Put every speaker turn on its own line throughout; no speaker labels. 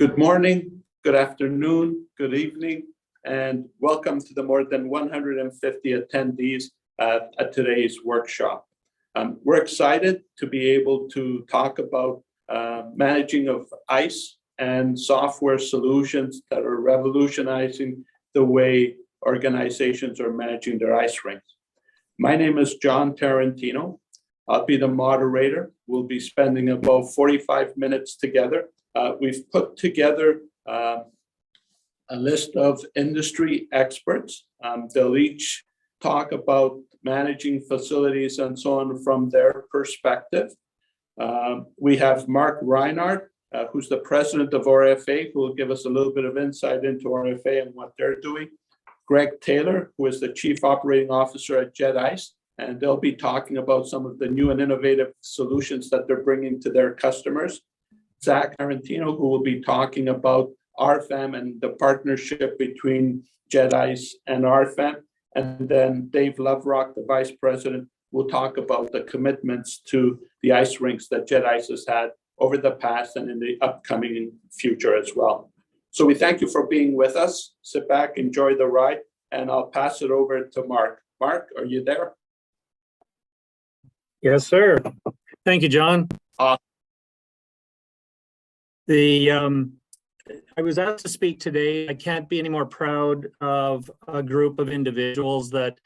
Good morning, good afternoon, good evening, and welcome to the more than 150 attendees at today's workshop. We're excited to be able to talk about managing of ice and software solutions that are revolutionizing the way organizations are managing their ice rinks. My name is John Tarantino. I'll be the moderator. We'll be spending about 45 minutes together. We've put together a list of industry experts. They'll each talk about managing facilities and so on from their perspective. We have Mark Reinert, who's the president of ORFA, who will give us a little bit of insight into ORFA and what they're doing. Greg Taylor, who is the chief operating officer at Jet Ice, and they'll be talking about some of the new and innovative solutions that they're bringing to their customers. Zack, who will be talking about RFAM and the partnership between Jet Ice and RFAM. And then Dave Loverock, the vice president, will talk about the commitments to the ice rinks that Jet Ice has had over the past and in the upcoming future as well. So we thank you for being with us. Sit back, enjoy the ride, and I'll pass it over to Mark. Mark, are you there?
Yes, sir. Thank you, John. I was asked to speak today. I can't be any more proud of a group of individuals that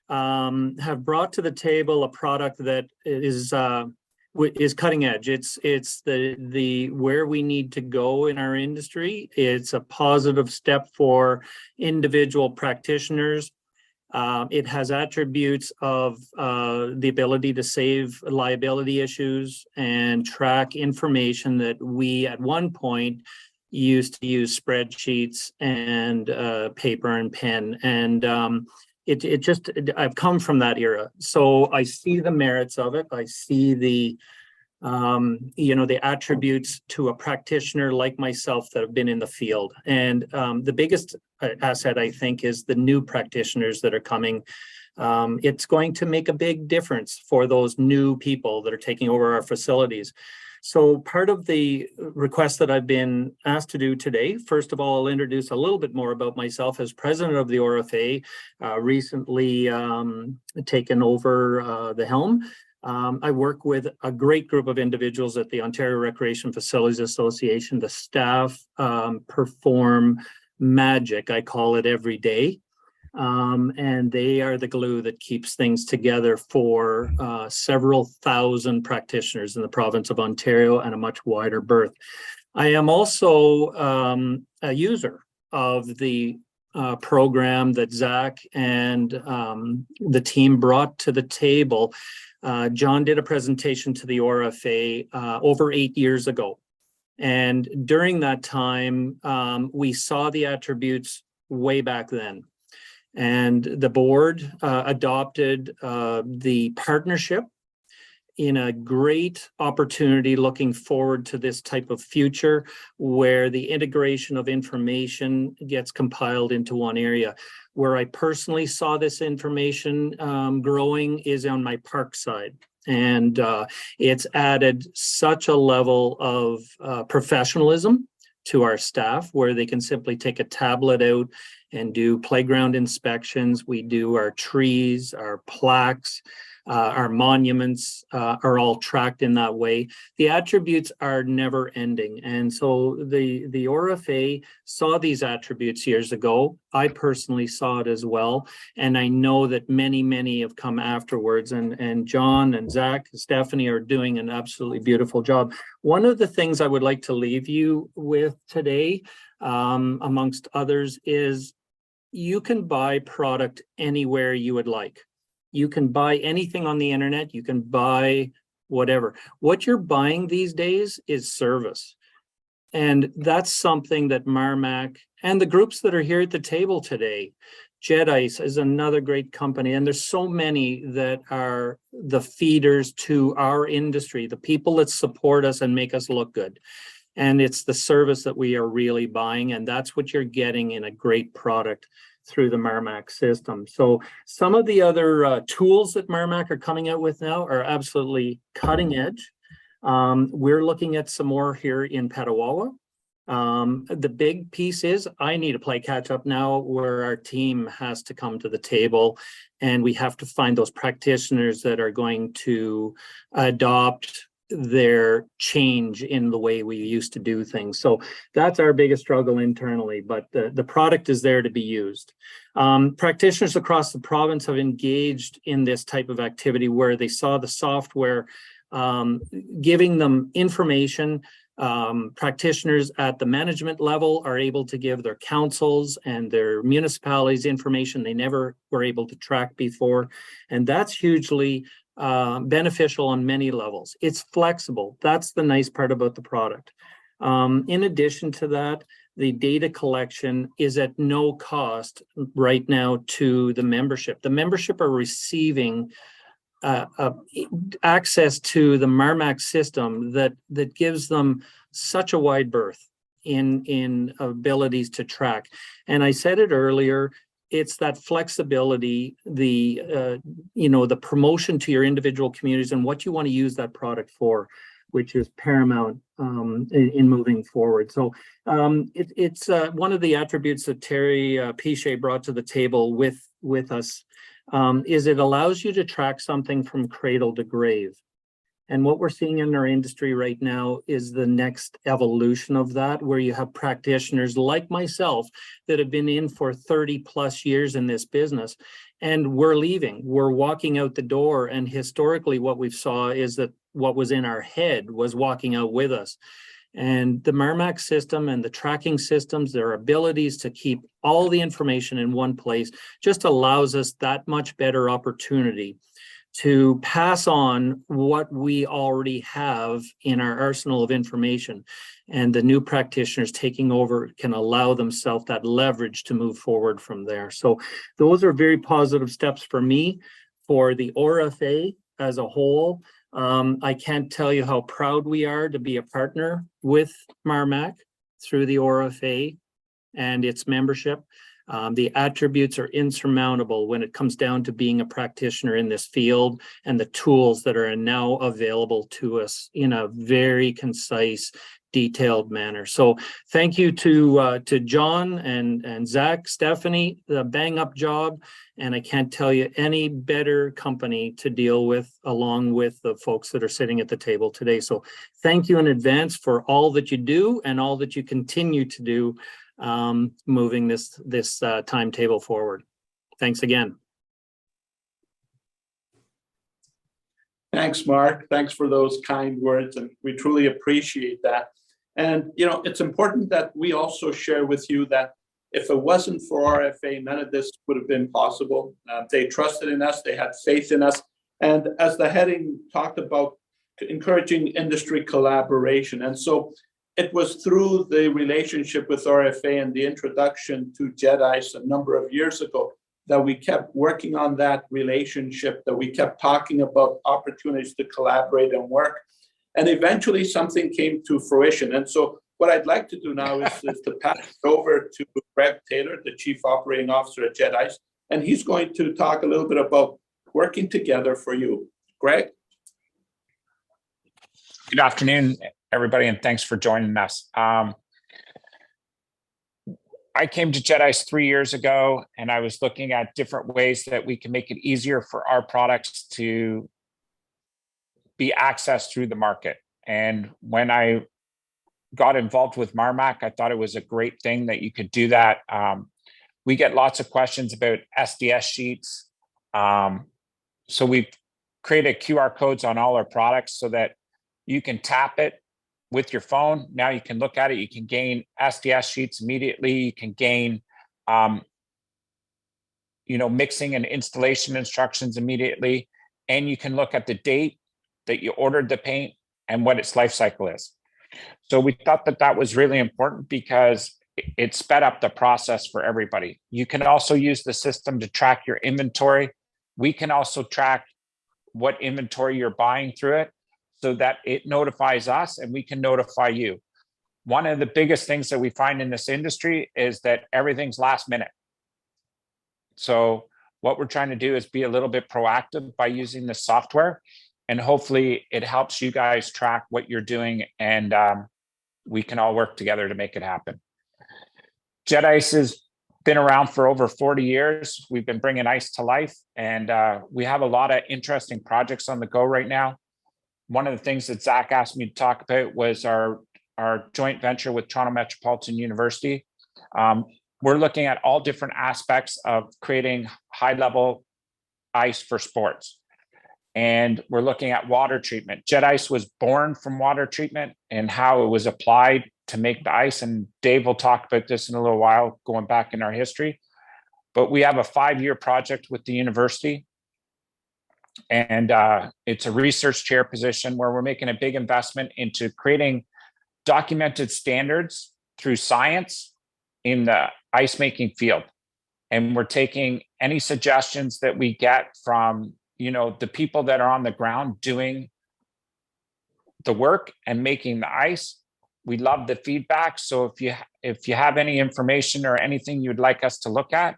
have brought to the table a product that is cutting edge. It's the where we need to go in our industry. It's a positive step for individual practitioners. It has attributes of the ability to save liability issues and track information that we at one point used to use spreadsheets and paper and pen. And I've come from that era. So I see the merits of it. I see the attributes to a practitioner like myself that have been in the field. And the biggest asset, I think, is the new practitioners that are coming. It's going to make a big difference for those new people that are taking over our facilities. So part of the request that I've been asked to do today, first of all, I'll introduce a little bit more about myself as president of the ORFA, recently taken over the helm. I work with a great group of individuals at the Ontario Recreation Facilities Association. The staff perform magic, I call it, every day. And they are the glue that keeps things together for several thousand practitioners in the province of Ontario and a much wider berth. I am also a user of the program that Zack and the team brought to the table. John did a presentation to the ORFA over 8 years ago. And during that time, we saw the attributes way back then. And the board adopted the partnership in a great opportunity looking forward to this type of future where the integration of information gets compiled into one area. Where I personally saw this information growing is on my park side. And it's added such a level of professionalism to our staff where they can simply take a tablet out and do playground inspections. We do our trees, our plaques, our monuments are all tracked in that way. The attributes are never ending. And so the ORFA saw these attributes years ago. I personally saw it as well. And I know that many, many have come afterwards. And John and Zack and Stephanie are doing an absolutely beautiful job. One of the things I would like to leave you with today, amongst others, is you can buy product anywhere you would like. You can buy anything on the internet. You can buy whatever. What you're buying these days is service. And that's something that Marmak and the groups that are here at the table today, Jet Ice is another great company. And there's so many that are the feeders to our industry, the people that support us and make us look good. And it's the service that we are really buying. And that's what you're getting in a great product through the Marmak system. So some of the other tools that Marmak are coming out with now are absolutely cutting edge. We're looking at some more here in Petawawa. The big piece is I need to play catch up now, where our team has to come to the table, and we have to find those practitioners that are going to adopt their change in the way we used to do things. So that's our biggest struggle internally, but the product is there to be used. Practitioners across the province have engaged in this type of activity where they saw the software giving them information. Practitioners at the management level are able to give their councils and their municipalities information they never were able to track before. And that's hugely beneficial on many levels. It's flexible. That's the nice part about the product. In addition to that, the data collection is at no cost right now to the membership. The membership are receiving access to the Marmak system that gives them such a wide berth in abilities to track. And I said it earlier, it's that flexibility, the promotion to your individual communities and what you want to use that product for, which is paramount in moving forward. So it's one of the attributes that Terry Pichet brought to the table with us. Is it allows you to track something from cradle to grave. And what we're seeing in our industry right now is the next evolution of that, where you have practitioners like myself that have been in for 30 plus years in this business, and we're leaving, we're walking out the door. And historically what we've saw is that what was in our head was walking out with us. And the Marmak system and the tracking systems, their abilities to keep all the information in one place just allows us that much better opportunity to pass on what we already have in our arsenal of information. And the new practitioners taking over can allow themselves that leverage to move forward from there. So those are very positive steps for me, for the ORFA as a whole. I can't tell you how proud we are to be a partner with Marmak through the ORFA and its membership. The attributes are insurmountable when it comes down to being a practitioner in this field, and the tools that are now available to us in a very concise, detailed manner. So thank you to John and Zack, Stephanie, the bang up job. And I can't tell you any better company to deal with, along with the folks that are sitting at the table today. So thank you in advance for all that you do and all that you continue to do, moving this timetable forward. Thanks again.
Thanks, Mark. Thanks for those kind words, and we truly appreciate that. And it's important that we also share with you that if it wasn't for RFA, none of this would have been possible. They trusted in us, they had faith in us, and as the heading talked about, encouraging industry collaboration. And so it was through the relationship with RFA and the introduction to JEDICE a number of years ago that we kept working on that relationship, that we kept talking about opportunities to collaborate and work. And eventually something came to fruition. And so what I'd like to do now is to pass it over to Greg Taylor, the Chief Operating Officer at JEDICE, and he's going to talk a little bit about working together for you. Greg?
Good afternoon, everybody, and thanks for joining us. I came to JEDICE 3 years ago, and I was looking at different ways that we can make it easier for our products to be accessed through the market. And when I got involved with Marmak, I thought it was a great thing that you could do that. We get lots of questions about SDS sheets. So we've created QR codes on all our products so that you can tap it with your phone. Now you can look at it, you can gain SDS sheets immediately, you can gain mixing and installation instructions immediately, and you can look at the date that you ordered the paint and what its life cycle is. So we thought that that was really important because it sped up the process for everybody. You can also use the system to track your inventory. We can also track what inventory you're buying through it so that it notifies us and we can notify you. One of the biggest things that we find in this industry is that everything's last minute. So what we're trying to do is be a little bit proactive by using the software, and hopefully it helps you guys track what you're doing and we can all work together to make it happen. Jet Ice has been around for over 40 years. We've been bringing ice to life, and we have a lot of interesting projects on the go right now. One of the things that Zack asked me to talk about was our joint venture with Toronto Metropolitan University. We're looking at all different aspects of creating high-level ice for sports. And we're looking at water treatment. Jet Ice was born from water treatment and how it was applied to make the ice. And Dave will talk about this in a little while, going back in our history. But we have a 5-year project with the university. And it's a research chair position where we're making a big investment into creating documented standards through science in the ice making field. And we're taking any suggestions that we get from, the people that are on the ground doing the work and making the ice. We love the feedback. So if you have any information or anything you'd like us to look at,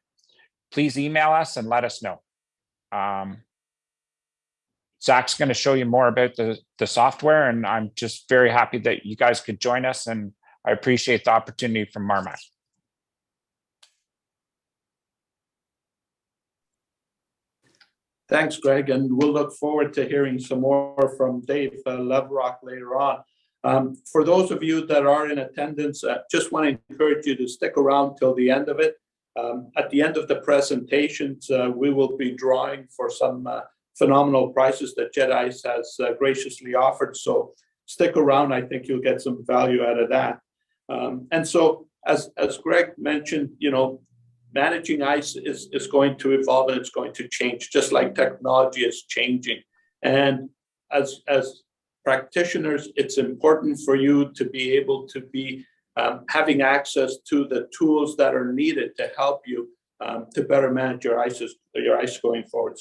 please email us and let us know. Zach's going to show you more about the software, and I'm just very happy that you guys could join us, and I appreciate the opportunity from Marmak.
Thanks, Greg, and we'll look forward to hearing some more from Dave Loverock later on. For those of you that are in attendance, just want to encourage you to stick around till the end of it. At the end of the presentations, we will be drawing for some phenomenal prizes that Jet Ice has graciously offered. So stick around. I think you'll get some value out of that. And so, as Greg mentioned, managing ice is going to evolve and it's going to change, just like technology is changing. And as practitioners, it's important for you to be able to be having access to the tools that are needed to help you to better manage your ice going forward.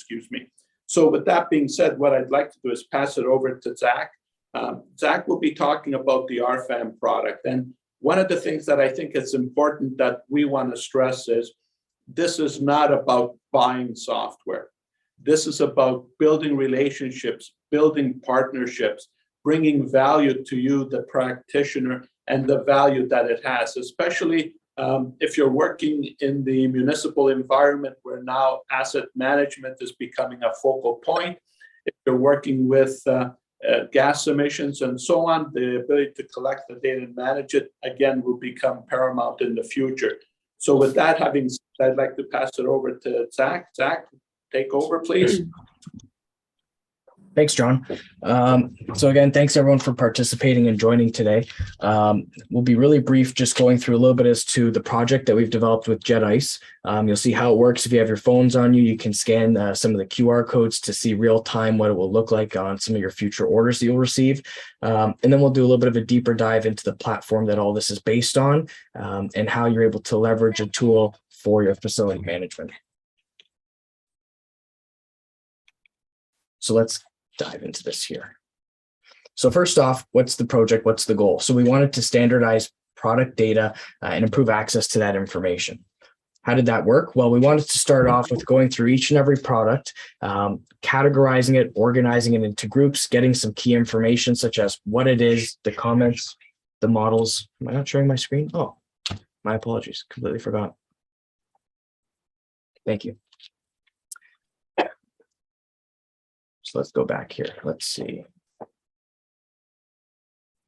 So with that being said, what I'd like to do is pass it over to Zack. Zack will be talking about the ORFA product. And one of the things that I think is important that we want to stress is this is not about buying software. This is about building relationships, building partnerships, bringing value to you, the practitioner, and the value that it has, especially if you're working in the municipal environment where now asset management is becoming a focal point. If you're working with gas emissions and so on, the ability to collect the data and manage it, again, will become paramount in the future. So with that having said, I'd like to pass it over to Zack. Zack, take over, please.
Thanks, John. So again, thanks everyone for participating and joining today. We'll be really brief, just going through a little bit as to the project that we've developed with Jet Ice. You'll see how it works. If you have your phones on you, you can scan some of the QR codes to see real time what it will look like on some of your future orders that you'll receive. And then we'll do a little bit of a deeper dive into the platform that all this is based on and how you're able to leverage a tool for your facility management. So let's dive into this here. So first off, what's the project? What's the goal? So we wanted to standardize product data and improve access to that information. How did that work? Well, we wanted to start off with going through each and every product, categorizing it, organizing it into groups, getting some key information such as what it is, the comments, the models. Am I not showing my screen? Oh, my apologies. Completely forgot. Thank you. So let's go back here. Let's see.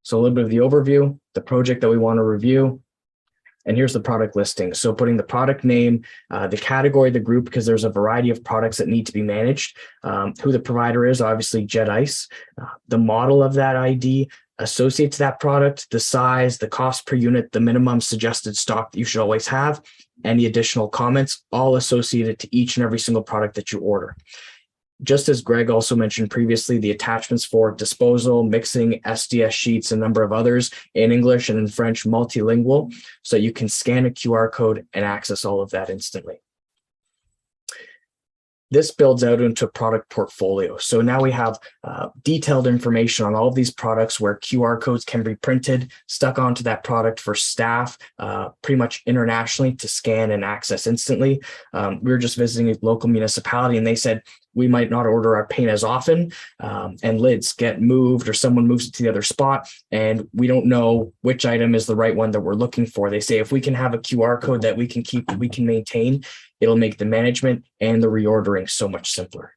So a little bit of the overview, the project that we want to review, and here's the product listing. So putting the product name, the category, the group, because there's a variety of products that need to be managed, who the provider is, obviously Jet Ice, the model of that ID, associated to that product, the size, the cost per unit, the minimum suggested stock that you should always have, and the additional comments, all associated to each and every single product that you order. Just as Greg also mentioned previously, the attachments for disposal, mixing, SDS sheets, a number of others in English and in French, multilingual, so you can scan a QR code and access all of that instantly. This builds out into a product portfolio. So now we have detailed information on all of these products where QR codes can be printed, stuck onto that product for staff pretty much internationally to scan and access instantly. We were just visiting a local municipality and they said, we might not order our paint as often and lids get moved or someone moves it to the other spot and we don't know which item is the right one that we're looking for. They say if we can have a QR code that we can keep, that we can maintain, it'll make the management and the reordering so much simpler.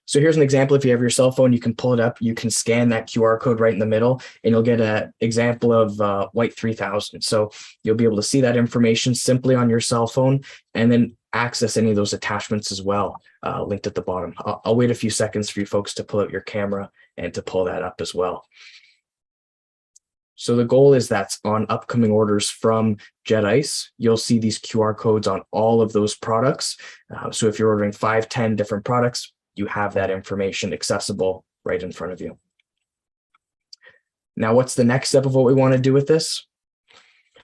So here's an example. If you have your cell phone, you can pull it up, you can scan that QR code right in the middle, and you'll get an example of white 3000. So you'll be able to see that information simply on your cell phone and then access any of those attachments as well, linked at the bottom. I'll wait a few seconds for you folks to pull out your camera and to pull that up as well. So the goal is that's on upcoming orders from Jet Ice, you'll see these QR codes on all of those products. So if you're ordering 5, 10 different products, you have that information accessible right in front of you. Now, what's the next step of what we want to do with this?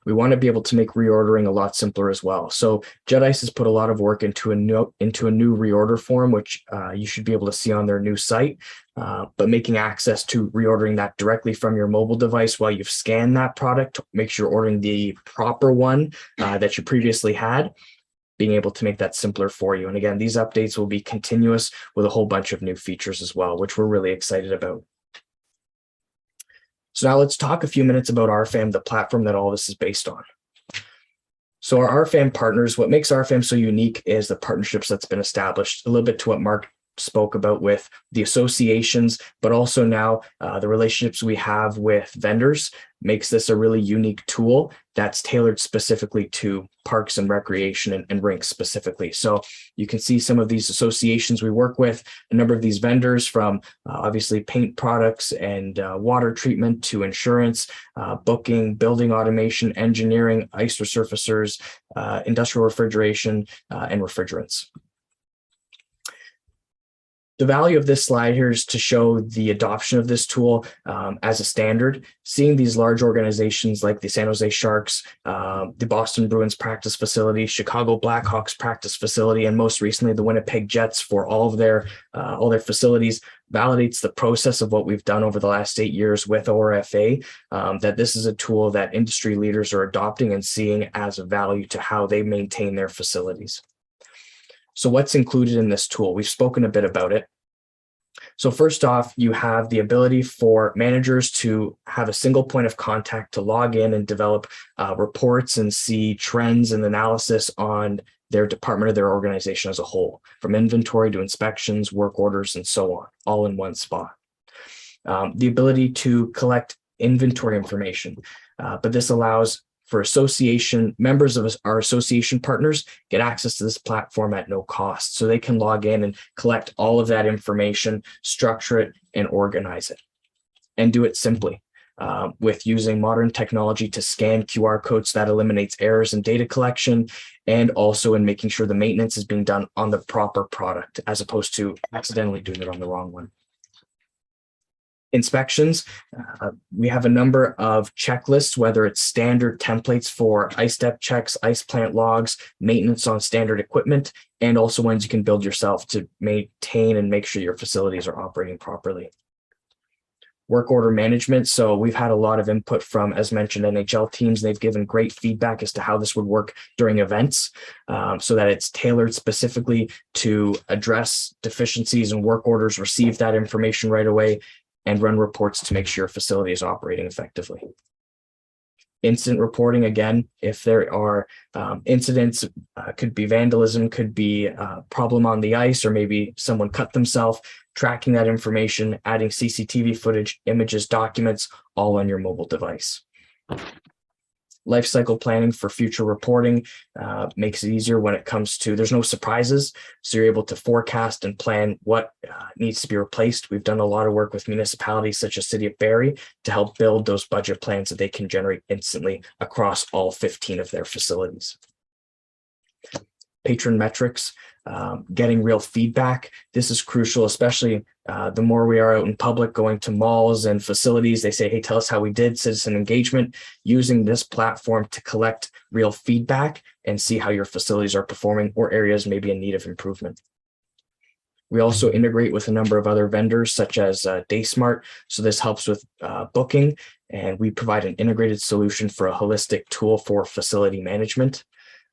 We want to be able to make reordering a lot simpler as well. So Jet Ice has put a lot of work into a new reorder form, which you should be able to see on their new site. But making access to reordering that directly from your mobile device while you've scanned that product, make sure you're ordering the proper one that you previously had, being able to make that simpler for you. And again, these updates will be continuous with a whole bunch of new features as well, which we're really excited about. So now let's talk a few minutes about RFAM, the platform that all this is based on. So our RFAM partners, what makes RFAM so unique is the partnerships that's been established, a little bit to what Mark spoke about with the associations, but also now the relationships we have with vendors makes this a really unique tool that's tailored specifically to parks and recreation and rinks specifically. So you can see some of these associations we work with, a number of these vendors from obviously paint products and water treatment to insurance, booking, building automation, engineering, ice resurfacers, industrial refrigeration, and refrigerants. The value of this slide here is to show the adoption of this tool as a standard. Seeing these large organizations like the San Jose Sharks, the Boston Bruins practice facility, Chicago Blackhawks practice facility, and most recently the Winnipeg Jets for all their facilities validates the process of what we've done over the last 8 years with ORFA, that this is a tool that industry leaders are adopting and seeing as a value to how they maintain their facilities. So what's included in this tool? We've spoken a bit about it. So first off, you have the ability for managers to have a single point of contact to log in and develop reports and see trends and analysis on their department or their organization as a whole, from inventory to inspections, work orders, and so on, all in one spot. The ability to collect inventory information, but this allows for association members of our association partners get access to this platform at no cost. So they can log in and collect all of that information, structure it, and organize it, and do it simply with using modern technology to scan QR codes that eliminates errors in data collection, and also in making sure the maintenance is being done on the proper product as opposed to accidentally doing it on the wrong one. Inspections, we have a number of checklists, whether it's standard templates for ice depth checks, ice plant logs, maintenance on standard equipment, and also ones you can build yourself to maintain and make sure your facilities are operating properly. Work order management. So we've had a lot of input from, as mentioned, NHL teams. They've given great feedback as to how this would work during events so that it's tailored specifically to address deficiencies and work orders, receive that information right away, and run reports to make sure your facility is operating effectively. Incident reporting, again, if there are incidents, could be vandalism, could be a problem on the ice, or maybe someone cut themselves, tracking that information, adding CCTV footage, images, documents, all on your mobile device. Life cycle planning for future reporting makes it easier when it comes to, there's no surprises. So you're able to forecast and plan what needs to be replaced. We've done a lot of work with municipalities such as City of Barrie to help build those budget plans that they can generate instantly across all 15 of their facilities. Patron metrics. getting real feedback. This is crucial, especially the more we are out in public, going to malls and facilities. They say, hey, tell us how we did. Citizen engagement, using this platform to collect real feedback and see how your facilities are performing or areas may be in need of improvement. We also integrate with a number of other vendors such as DaySmart. So this helps with booking, and we provide an integrated solution for a holistic tool for facility management.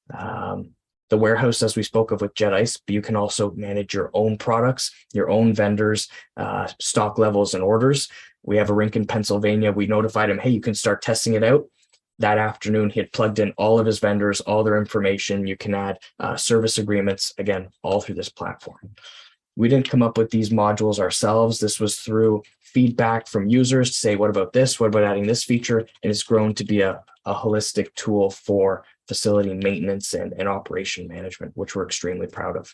The warehouse, as we spoke of with Jet Ice, but you can also manage your own products, your own vendors, stock levels and orders. We have a Rink in Pennsylvania. We notified him, hey, you can start testing it out. That afternoon, he had plugged in all of his vendors, all their information. You can add service agreements, again, all through this platform. We didn't come up with these modules ourselves. This was through feedback from users to say, what about this? What about adding this feature? And it's grown to be a holistic tool for facility maintenance and operation management, which we're extremely proud of.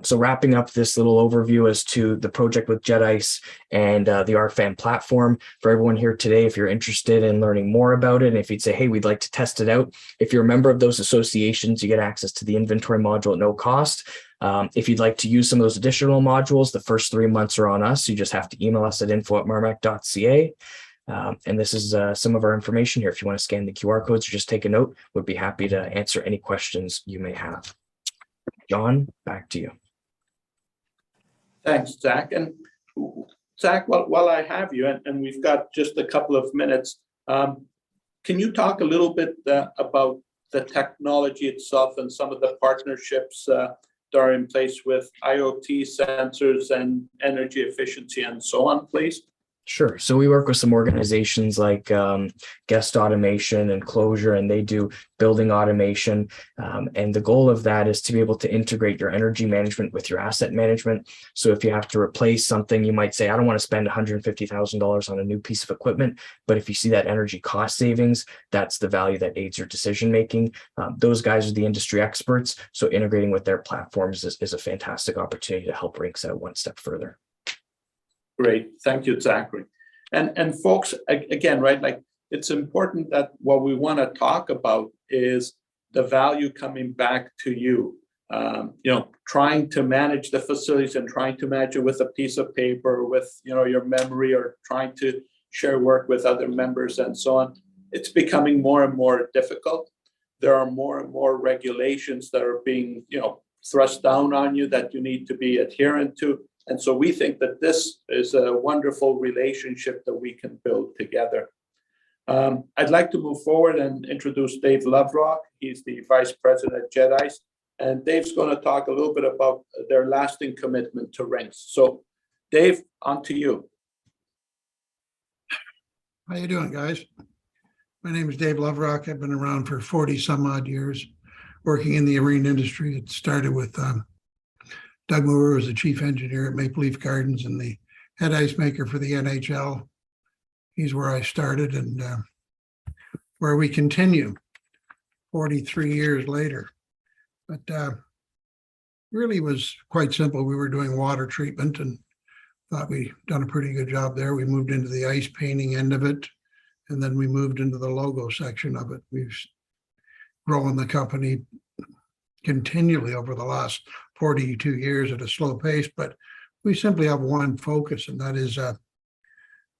So wrapping up this little overview as to the project with Jet Ice and the ORFA platform, for everyone here today, if you're interested in learning more about it, and if you'd say, hey, we'd like to test it out, if you're a member of those associations, you get access to the inventory module at no cost. If you'd like to use some of those additional modules, the first 3 months are on us. You just have to email us at info@marmak.ca. And this is some of our information here. If you want to scan the QR codes or just take a note, we'd be happy to answer any questions you may have. John, back to you.
Thanks, Zack. And Zack, while I have you, and we've got just a couple of minutes, can you talk a little bit about the technology itself and some of the partnerships that are in place with IoT sensors and energy efficiency and so on, please?
Sure. So we work with some organizations like Guest Automation and Closure, and they do building automation. And the goal of that is to be able to integrate your energy management with your asset management. So if you have to replace something, you might say, I don't want to spend $150,000 on a new piece of equipment. But if you see that energy cost savings, that's the value that aids your decision making. Those guys are the industry experts. So integrating with their platforms is a fantastic opportunity to help Rinks out one step further.
Great. Thank you, Zachary. And folks, again, right, like it's important that what we want to talk about is the value coming back to you. Trying to manage the facilities and trying to manage it with a piece of paper, with, your memory, or trying to share work with other members and so on. It's becoming more and more difficult. There are more and more regulations that are being, thrust down on you that you need to be adherent to. And so we think that this is a wonderful relationship that we can build together. I'd like to move forward and introduce Dave Loverock. He's the Vice President at Jet Ice. And Dave's going to talk a little bit about their lasting commitment to Rinks. So Dave, on to you.
How you doing, guys? My name is Dave Loverock. I've been around for 40 some odd years working in the arena industry. It started with Doug Moore was the chief engineer at Maple Leaf Gardens and the head ice maker for the NHL. He's where I started and where we continue 43 years later. But really was quite simple. We were doing water treatment and thought we'd done a pretty good job there. We moved into the ice painting end of it, and then we moved into the logo section of it. We've grown the company continually over the last 42 years at a slow pace, but we simply have one focus, and that is to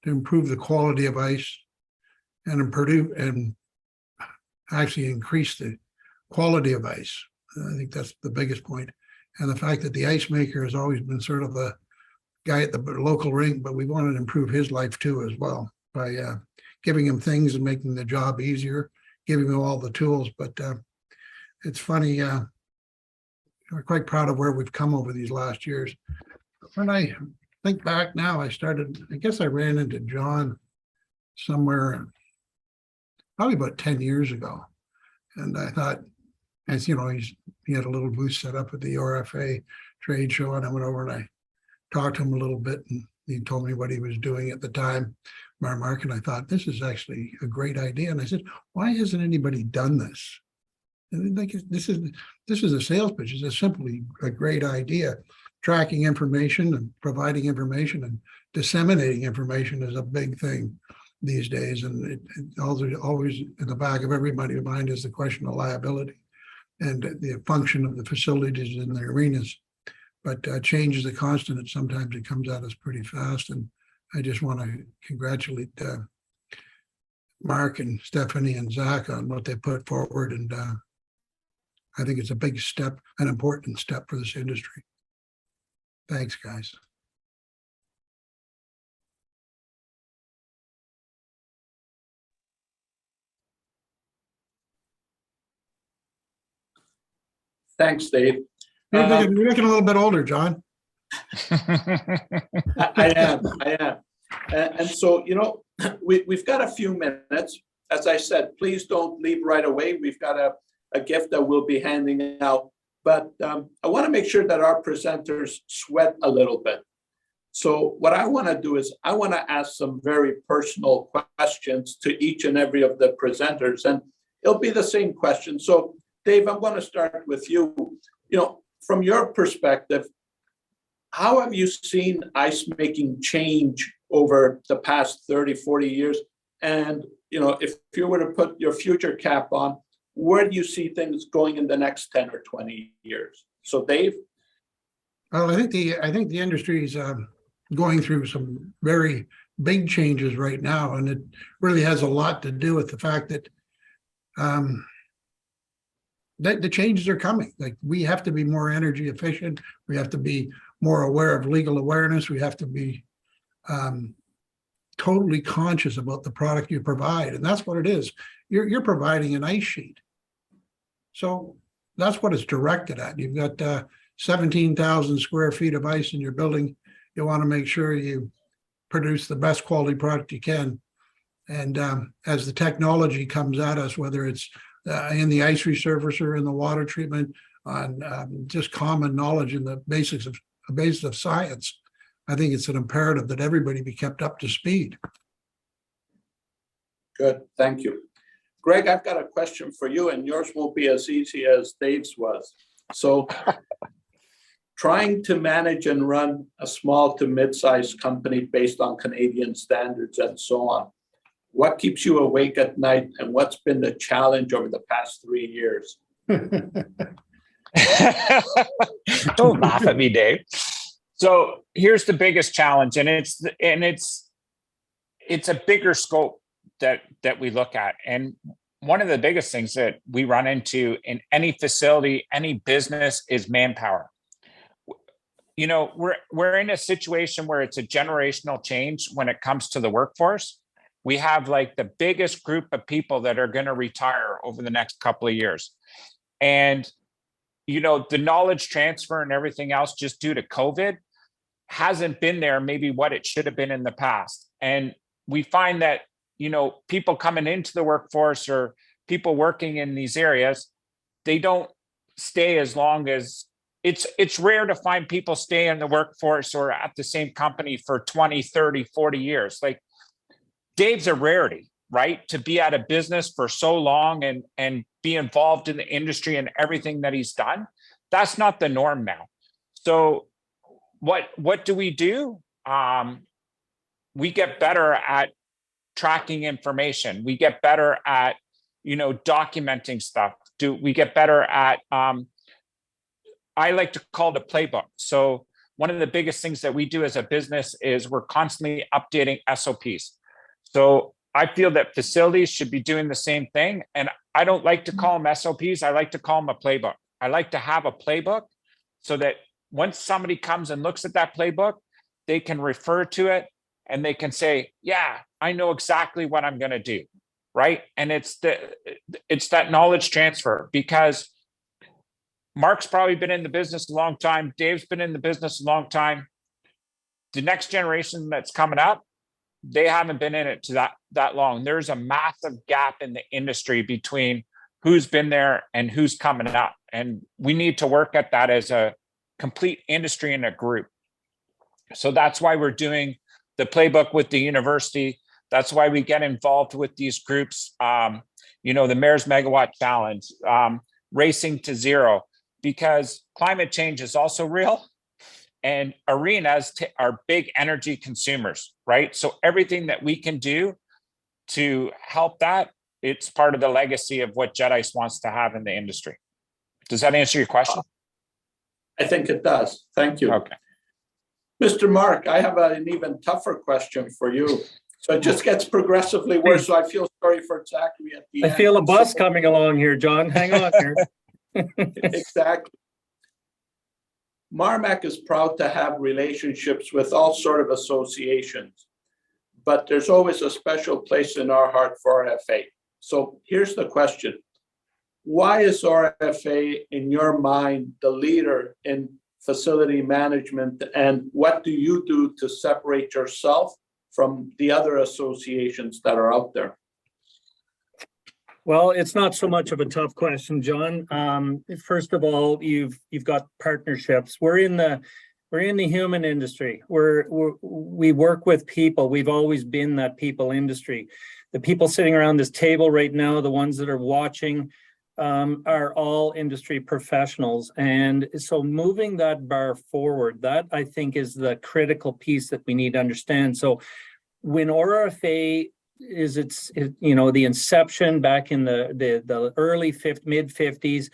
improve the quality of ice and actually increase the quality of ice. I think that's the biggest point. And the fact that the ice maker has always been sort of the guy at the local rink, but we wanted to improve his life too as well by giving him things and making the job easier, giving him all the tools. But it's funny, we're quite proud of where we've come over these last years. When I think back now, I guess I ran into John somewhere probably about 10 years ago. And I thought, as he had a little booth set up at the ORFA trade show, and I went over and I talked to him a little bit, and he told me what he was doing at the time, Marmak, and I thought, this is actually a great idea. And I said, why hasn't anybody done this? And like, this is a sales pitch. It's simply a great idea. Tracking information and providing information and disseminating information is a big thing these days. And it always in the back of everybody's mind is the question of liability. and the function of the facilities in the arenas. But change is a constant, and sometimes it comes at us pretty fast. And I just want to congratulate Mark and Stephanie and Zack on what they put forward. And I think it's a big step, an important step for this industry. Thanks, guys.
Thanks, Dave.
You're looking a little bit older, John.
I am. And so, we've got a few minutes. As I said, please don't leave right away. We've got a gift that we'll be handing out. But I want to make sure that our presenters sweat a little bit. So what I want to do is I want to ask some very personal questions to each and every of the presenters. And it'll be the same question. So Dave, I'm going to start with you. From your perspective, how have you seen ice making change over the past 30, 40 years? And, if you were to put your future cap on, where do you see things going in the next 10 or 20 years? So Dave?
Well, I think the industry is going through some very big changes right now. And it really has a lot to do with the fact that the changes are coming. Like, we have to be more energy efficient. We have to be more aware of legal awareness. We have to be totally conscious about the product you provide. And that's what it is. You're providing an ice sheet. So that's what it's directed at. You've got 17,000 square feet of ice in your building. You want to make sure you produce the best quality product you can. And as the technology comes at us, whether it's in the ice resurfacer, in the water treatment, on just common knowledge in the basics of science, I think it's an imperative that everybody be kept up to speed.
Good, thank you. Greg, I've got a question for you, and yours won't be as easy as Dave's was. So trying to manage and run a small to mid-sized company based on Canadian standards and so on, what keeps you awake at night, and what's been the challenge over the past 3 years?
Don't laugh at me, Dave. So here's the biggest challenge, and it's a bigger scope that we look at. And one of the biggest things that we run into in any facility, any business, is manpower. We're in a situation where it's a generational change when it comes to the workforce. We have like the biggest group of people that are going to retire over the next couple of years. And, the knowledge transfer and everything else, just due to COVID, hasn't been there maybe what it should have been in the past. And we find that, people coming into the workforce or people working in these areas, they don't stay as long as it's rare to find people stay in the workforce or at the same company for 20, 30, 40 years. Like, Dave's a rarity, right? To be at a business for so long and be involved in the industry and everything that he's done. That's not the norm now. So what do? We get better at tracking information. We get better at, documenting stuff. We get better at, I like to call it a playbook. So one of the biggest things that we do as a business is we're constantly updating SOPs. So I feel that facilities should be doing the same thing. And I don't like to call them SOPs. I like to call them a playbook. I like to have a playbook so that once somebody comes and looks at that playbook, they can refer to it and they can say, yeah, I know exactly what I'm going to do. Right. And it's that knowledge transfer, because Mark's probably been in the business a long time. Dave's been in the business a long time. The next generation that's coming up, they haven't been in it to that long. There's a massive gap in the industry between who's been there and who's coming up. And we need to work at that as a complete industry and a group. So that's why we're doing the playbook with the university. That's why we get involved with these groups. The Mayor's Megawatt Challenge, Racing to Zero, because climate change is also real. And arenas are big energy consumers, right? So everything that we can do to help that, it's part of the legacy of what Jet Ice wants to have in the industry. Does that answer your question?
I think it does. Thank you.
Okay.
Mr. Mark, I have an even tougher question for you. So it just gets progressively worse. So I feel sorry for Zachary at the
I
end.
feel a bus
So-
coming along here, John. Hang on here.
Exactly. Marmak is proud to have relationships with all sort of associations, but there's always a special place in our heart for RFA. So here's the question. Why is RFA, in your mind, the leader in facility management, and what do you do to separate yourself from the other associations that are out there?
Well, it's not so much of a tough question, John. First of all, you've got partnerships. We're in the human industry. We work with people. We've always been that people industry. The people sitting around this table right now, the ones that are watching, are all industry professionals. And so moving that bar forward, that I think is the critical piece that we need to understand. So when ORFA is the inception back in the early mid 50s,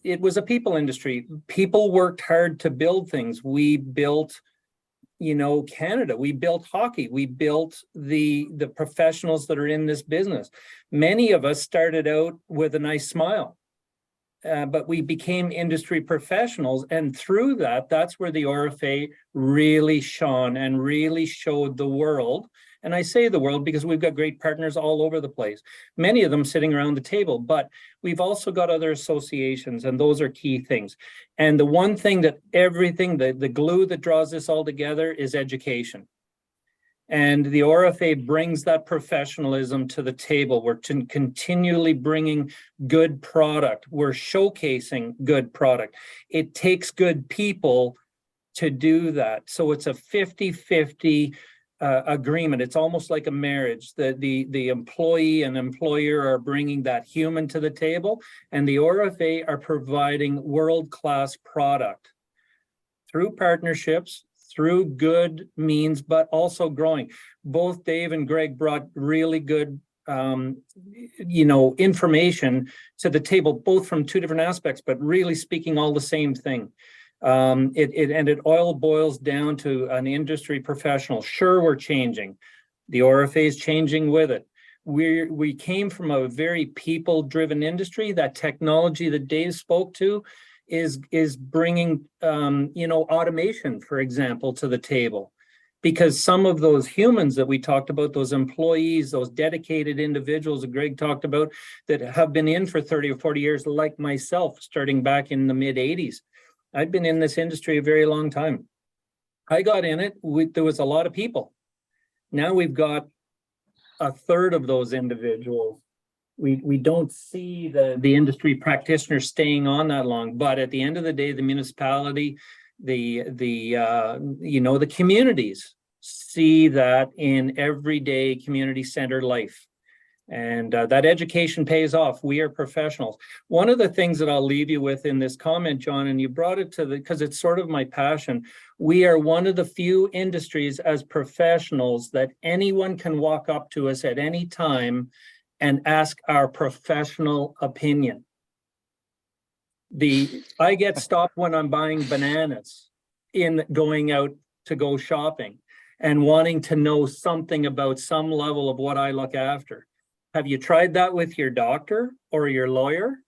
it was a people industry. People worked hard to build things. We built Canada, we built hockey, we built the professionals that are in this business. Many of us started out with a nice smile, but we became industry professionals. And through that, that's where the ORFA really shone and really showed the world. And I say the world because we've got great partners all over the place, many of them sitting around the table, but we've also got other associations, and those are key things. And the one thing that the glue that draws this all together is education. And the ORFA brings that professionalism to the table. We're continually bringing good product. We're showcasing good product. It takes good people to do that. So it's a 50-50 agreement. It's almost like a marriage. The employee and employer are bringing that human to the table, and the ORFA are providing world-class product through partnerships, through good means, but also growing. Both Dave and Greg brought really good information to the table, both from two different aspects, but really speaking all the same thing. It all boils down to an industry professional. Sure, we're changing. The ORFA is changing with it. We came from a very people-driven industry. That technology that Dave spoke to is bringing automation, for example, to the table, because some of those humans that we talked about, those employees, those dedicated individuals that Greg talked about, that have been in for 30 or 40 years, like myself, starting back in the mid 80s. I've been in this industry a very long time. I got in it, there was a lot of people. Now we've got a third of those individuals. We don't see the industry practitioners staying on that long, but at the end of the day, the municipality, the communities see that in everyday community-centered life. And that education pays off. We are professionals. One of the things that I'll leave you with in this comment, John, and you brought it because it's sort of my passion. We are one of the few industries as professionals that anyone can walk up to us at any time and ask our professional opinion. I get stopped when I'm buying bananas in going out to go shopping and wanting to know something about some level of what I look after. Have you tried that with your doctor or your lawyer?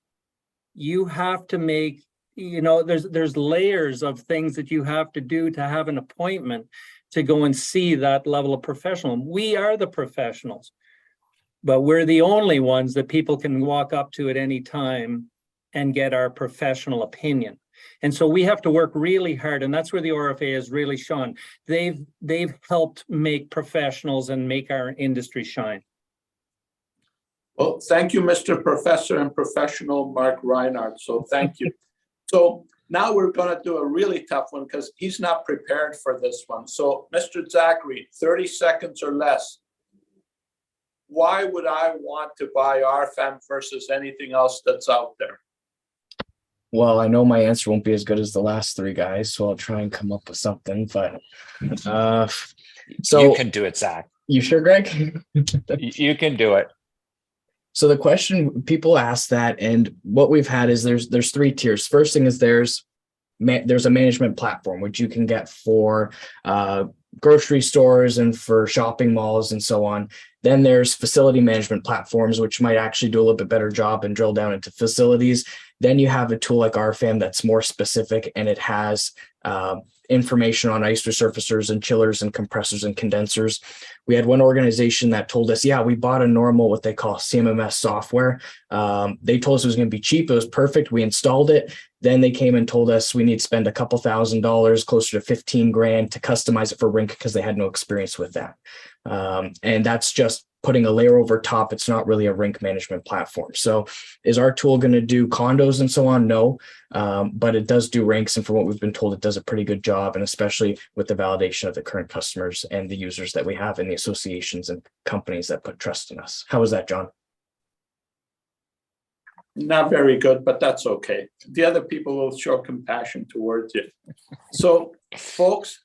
You have to make, there's layers of things that you have to do to have an appointment to go and see that level of professional. We are the professionals, but we're the only ones that people can walk up to at any time and get our professional opinion. And so we have to work really hard, and that's where the ORFA has really shone. They've helped make professionals and make our industry shine.
Well, thank you, Mr. Professor and Professional Mark Reinert. So thank you. So now we're going to do a really tough one because he's not prepared for this one. So Mr. Zachary, 30 seconds or less. Why would I want to buy RFM versus anything else that's out there?
Well, I know my answer won't be as good as the last three guys, so I'll try and come up with something. But so
you can do it, Zach.
You sure, Greg?
You can do it.
So the question people ask that, and what we've had is there's three tiers. First thing is there's a management platform, which you can get for grocery stores and for shopping malls and so on. Then there's facility management platforms, which might actually do a little bit better job and drill down into facilities. Then you have a tool like RFAM that's more specific, and it has information on ice resurfacers and chillers and compressors and condensers. We had one organization that told us, yeah, we bought a normal, what they call CMMS software. They told us it was going to be cheap. It was perfect. We installed it. Then they came and told us we need to spend a couple $1,000s, closer to 15 grand to customize it for Rink because they had no experience with that. And that's just putting a layer over top. It's not really a Rink management platform. So is our tool going to do condos and so on? No, but it does do Rinks. And from what we've been told, it does a pretty good job. And especially with the validation of the current customers and the users that we have and the associations and companies that put trust in us. How was that, John?
Not very good, but that's okay. The other people will show compassion towards you. So, folks,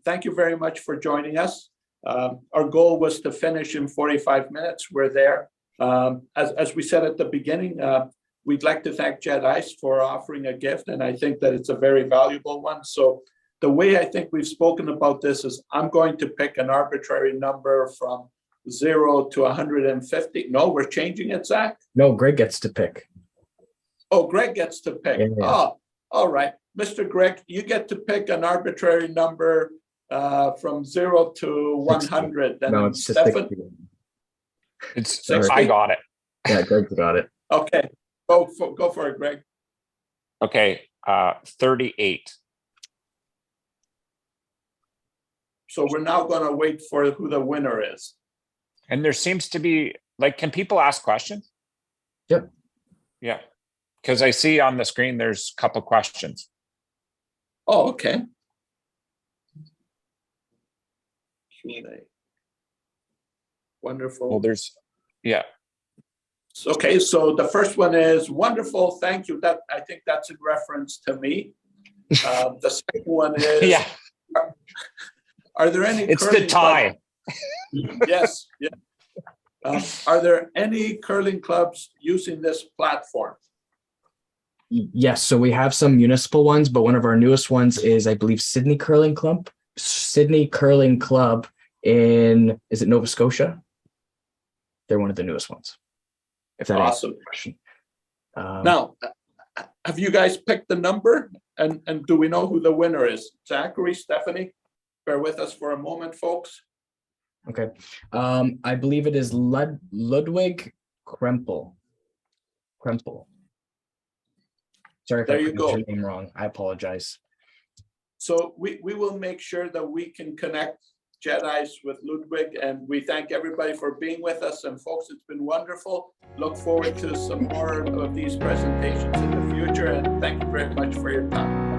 thank you very much for joining us. Our goal was to finish in 45 minutes. We're there. As we said at the beginning, we'd like to thank Jet Ice for offering a gift, and I think that it's a very valuable one. So the way I think we've spoken about this is I'm going to pick an arbitrary number from 0 to 150. No, we're changing it, Zach?
No, Greg gets to pick.
Oh, Greg gets to pick.
Yeah.
Oh, all right. Mr. Greg, you get to pick an arbitrary number from 0 to 100. Then
No, it's just
Stefan,
60.
I got it.
Yeah, Greg's got it.
okay, go for it, Greg.
Okay, 38.
So we're now going to wait for who the winner is.
And there seems to be, like, can people ask questions?
Yep.
Yeah, because I see on the screen there's a couple questions.
Oh, okay. Q&A. Wonderful.
Well, there's, yeah.
Okay, so the first one is wonderful. Thank you. That I think that's in reference to me. The second one is
Yeah,
Are there any?
it's the tie.
Yes. Yeah. Are there any curling clubs using this platform?
Yes, so we have some municipal ones, but one of our newest ones is, I believe, Sydney Curling Club in, is it Nova Scotia? They're one of the newest ones. If that answers
Awesome.
the question.
Now, have you guys picked the number? And do we know who the winner is? Zachary, Stephanie? Bear with us for a moment, folks.
Okay. I believe it is Ludwig Krempel. Sorry if
There
I
you
pronounced
go.
your name wrong. I apologize.
So we will make sure that we can connect Jedi's with Ludwig, and we thank everybody for being with us. And folks, it's been wonderful. Look forward to some more of these presentations in the future, and thank you very much for your time.